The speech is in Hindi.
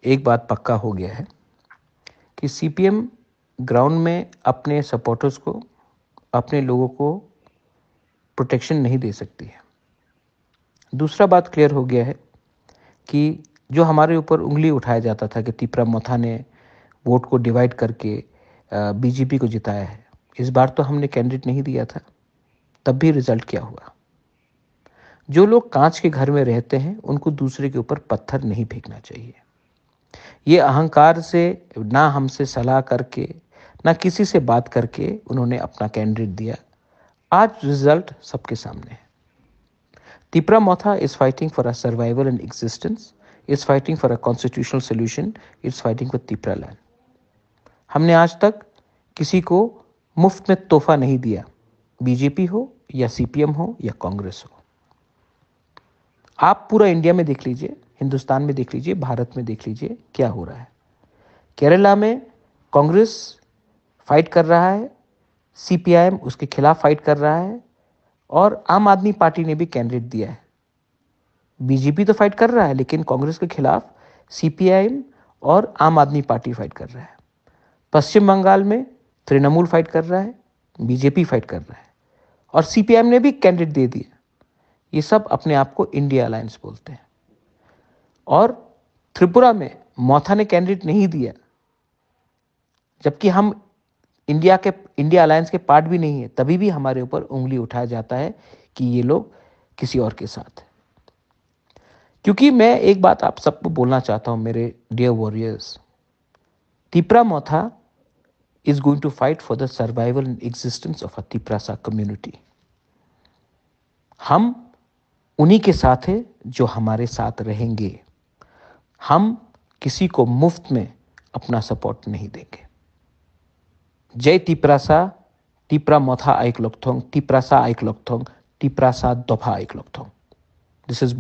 एक बात पक्का हो गया है कि सीपीएम ग्राउंड में अपने सपोर्टर्स को, अपने लोगों को प्रोटेक्शन नहीं दे सकती है। दूसरा बात क्लियर हो गया है कि जो हमारे ऊपर उंगली उठाया जाता था कि तीपरा मोथा ने वोट को डिवाइड करके बीजेपी को जिताया है, इस बार तो हमने कैंडिडेट नहीं दिया था, तब भी रिजल्ट क्या हुआ। जो लोग कांच के घर में रहते हैं उनको दूसरे के ऊपर पत्थर नहीं फेंकना चाहिए। ये अहंकार से, ना हमसे सलाह करके, ना किसी से बात करके उन्होंने अपना कैंडिडेट दिया। आज रिजल्ट सबके सामने है। Tipra Motha is fighting for a survival and existence, is fighting for a constitutional solution, is fighting for Tipra land. हमने आज तक किसी को मुफ्त में तोहफा नहीं दिया, बीजेपी हो या सीपीएम हो या कांग्रेस हो। आप पूरा इंडिया में देख लीजिए, हिंदुस्तान में देख लीजिए, भारत में देख लीजिए क्या हो रहा है। केरला में कांग्रेस फाइट कर रहा है, सीपीआईएम उसके खिलाफ फाइट कर रहा है और आम आदमी पार्टी ने भी कैंडिडेट दिया है। बीजेपी तो फाइट कर रहा है लेकिन कांग्रेस के खिलाफ सीपीआईएम और आम आदमी पार्टी फाइट कर रहा है। पश्चिम बंगाल में तृणमूल फाइट कर रहा है, बीजेपी फाइट कर रहा है और सीपीआईएम ने भी कैंडिडेट दे दिया। ये सब अपने आप को इंडिया अलायंस बोलते हैं। और त्रिपुरा में मोथा ने कैंडिडेट नहीं दिया, जबकि हम इंडिया अलायंस के पार्ट भी नहीं है, तभी भी हमारे ऊपर उंगली उठाया जाता है कि ये लोग किसी और के साथ है। क्योंकि मैं एक बात आप सबको बोलना चाहता हूं मेरे dear warriors, Tipra Motha is going to fight for the survival and existence of a Tiprasa community. हम उन्हीं के साथ हैं जो हमारे साथ रहेंगे। हम किसी को मुफ्त में अपना सपोर्ट नहीं देंगे। जय तीपरासा, तीपरा मोथा आइक लोकथोंग, तीपरासा आइक लोकथोंग, तीपरासा दोफा आइक लोकथोंग। This is